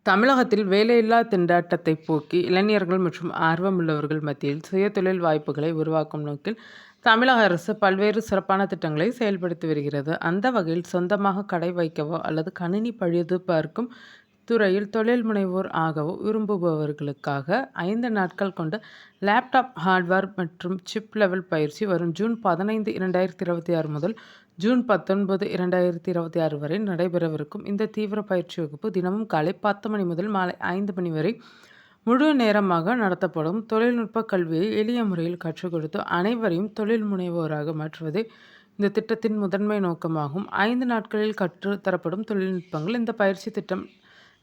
தமிழகத்தில் வேலையில்லா திண்டாட்டத்தை போக்கி இளைஞர்கள் மற்றும் ஆர்வமுள்ளவர்கள் மத்தியில் சுயதொழில் வாய்ப்புகளை உருவாக்கும் நோக்கில் தமிழக அரசு பல்வேறு சிறப்பான திட்டங்களை செயல்படுத்தி வருகிறது. அந்த வகையில் சொந்தமாக கடை வைக்கவோ அல்லது கணினி பழுது பார்க்கும் துறையில் தொழில் முனைவோர் ஆகவோ விரும்புபவர்களுக்காக 5 நாட்கள் கொண்ட லேப்டாப் ஹார்ட்வேர் மற்றும் சிப் லெவல் பயிற்சி வரும் ஜூன் 15, 2026 முதல் ஜூன் 19, 2026 வரை நடைபெறவிருக்கும் இந்த தீவிர பயிற்சி வகுப்பு தினமும் காலை 10 மணி முதல் மாலை 5 மணி வரை முழு நேரமாக நடத்தப்படும். தொழில்நுட்ப கல்வியை எளிய முறையில் கற்றுக் கொடுத்து அனைவரையும் தொழில் முனைவோராக மாற்றுவதே இந்த திட்டத்தின் முதன்மை நோக்கமாகும். 5 நாட்களில் கற்றுத்தரப்படும் தொழில்நுட்பங்கள். இந்த பயிற்சி திட்டம்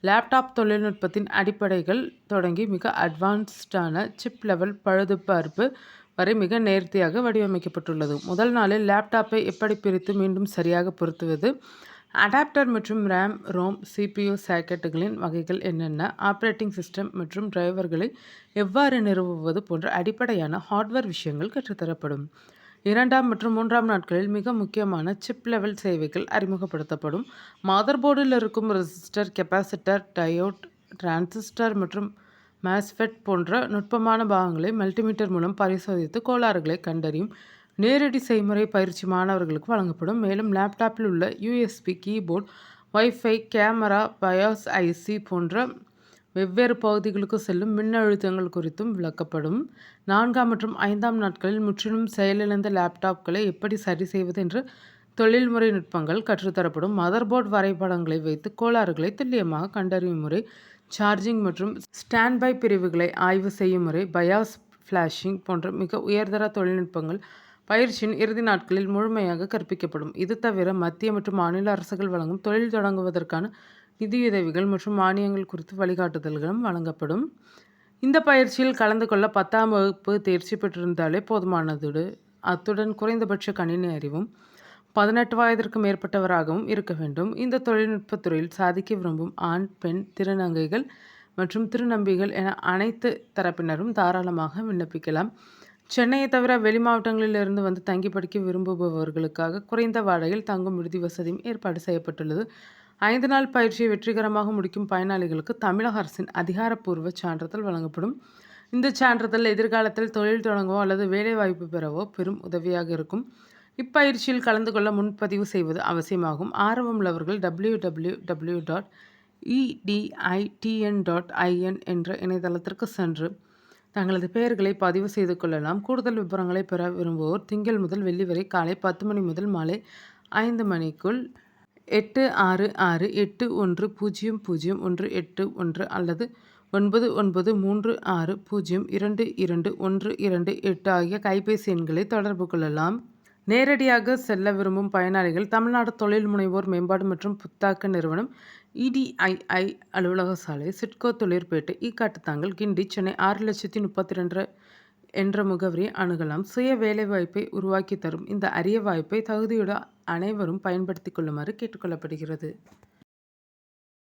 லேப்டாப் தொழில்நுட்பத்தின் அடிப்படைகள் தொடங்கி மிக அட்வான்ஸ்டான சிப் லெவல் பழுதுபார்ப்பு வரை மிக நேர்த்தியாக வடிவமைக்கப்பட்டுள்ளது. முதல் நாளில் லேப்டாப்பை எப்படி பிரித்து மீண்டும் சரியாக பொருத்துவது, அடாப்டர் மற்றும் ரேம், ரோம், சிபியு சாக்கெட்டுகளின் வகைகள் என்னென்ன, ஆப்ரேட்டிங் சிஸ்டம் மற்றும் டிரைவர்களை எவ்வாறு நிறுவுவது போன்ற அடிப்படையான ஹார்ட்வேர் விஷயங்கள் கற்றுத்தரப்படும். 2ஆம் மற்றும் 3ஆம் நாட்களில் மிக முக்கியமான சிப் லெவல் சேவைகள் அறிமுகப்படுத்தப்படும். மதர்போர்டில் இருக்கும் ரெசிஸ்டர், கெப்பாசிட்டர், டயோட், டிரான்சிஸ்டர் மற்றும் மாஸ்ஃபெட் போன்ற நுட்பமான பாகங்களை மல்டிமீட்டர் மூலம் பரிசோதித்து கோளாறுகளை கண்டறியும் நேரடி செய்முறை பயிற்சி மாணவர்களுக்கு வழங்கப்படும். மேலும் லேப்டாப்பில் உள்ள USB, keyboard, wifi, camera, BIOS IC போன்ற வெவ்வேறு பகுதிகளுக்கு செல்லும் மின்னழுத்தங்கள் குறித்தும் விளக்கப்படும். 4ஆம் மற்றும் 5ஆம் நாட்களில் முற்றிலும் செயலிழந்த லேப்டாப்களை எப்படி சரி செய்வது என்ற தொழில்முறை நுட்பங்கள் கற்றுத்தரப்படும். மதர்போர்டு வரைபடங்களை வைத்து கோளாறுகளை துல்லியமாக கண்டறியும் முறை, சார்ஜிங் மற்றும் ஸ்டாண்ட்பை பிரிவுகளை ஆய்வு செய்யும் முறை, பயாஸ், ஃபிளாஷிங் போன்ற மிக உயர்தர தொழில்நுட்பங்கள் பயிற்சியின் இறுதி நாட்களில் முழுமையாக கற்பிக்கப்படும். இது தவிர மத்திய மற்றும் மாநில அரசுகள் வழங்கும் தொழில் தொடங்குவதற்கான நிதியுதவிகள் மற்றும் மானியங்கள் குறித்து வழிகாட்டுதல்களும் வழங்கப்படும். இந்த பயிற்சியில் கலந்து கொள்ள 10ஆம் வகுப்பு தேர்ச்சி பெற்றிருந்தாலே போதுமானது. அத்துடன் குறைந்தபட்ச கணினி அறிவும் 18 வயதிற்கு மேற்பட்டவராகவும் இருக்க வேண்டும். இந்த தொழில்நுட்பத் துறையில் சாதிக்க விரும்பும் ஆண், பெண், திருநங்கைகள் மற்றும் திருநம்பிகள் என அனைத்து தரப்பினரும் தாராளமாக விண்ணப்பிக்கலாம். சென்னையை தவிர வெளி மாவட்டங்களிலிருந்து வந்து தங்கி படிக்க விரும்புபவர்களுக்காக குறைந்த வாடகையில் தங்கும் விடுதி வசதியும் ஏற்பாடு செய்யப்பட்டுள்ளது. 5 நாள் பயிற்சியை வெற்றிகரமாக முடிக்கும் பயனாளிகளுக்கு தமிழக அரசின் அதிகாரப்பூர்வ சான்றிதழ் வழங்கப்படும். இந்த சான்றிதழ் எதிர்காலத்தில் தொழில் தொடங்கவோ அல்லது வேலைவாய்ப்பு பெறவோ பெரும் உதவியாக இருக்கும். இப்பயிற்சியில் கலந்து கொள்ள முன்பதிவு செய்வது அவசியமாகும். ஆர்வமுள்ளவர்கள் www.editn.in என்ற இணையதளத்திற்கு சென்று தங்களது பெயர்களை பதிவு செய்து கொள்ளலாம். கூடுதல் விவரங்களை பெற விரும்புவோர் திங்கள் முதல் வெள்ளி வரை காலை 10 மணி முதல் மாலை 5 மணிக்குள் 8668100181 அல்லது 9936022128 ஆகிய கைபேசி எண்களை தொடர்பு கொள்ளலாம். நேரடியாக செல்ல விரும்பும் பயனாளிகள் தமிழ்நாடு தொழில் முனைவோர் மேம்பாடு மற்றும் புத்தாக்க நிறுவனம், EDII அலுவலக சாலை, சிட்கோ தொழிற்பேட்டை, ஈக்காட்டுத்தாங்கல், கிண்டி, சென்னை 6,32,000 என்ற முகவரியை அணுகலாம். சுய வேலைவாய்ப்பை உருவாக்கி தரும் இந்த அரிய வாய்ப்பை தகுதியுள்ள அனைவரும் பயன்படுத்திக் கொள்ளுமாறு கேட்டுக்கொள்ளப்படுகிறது.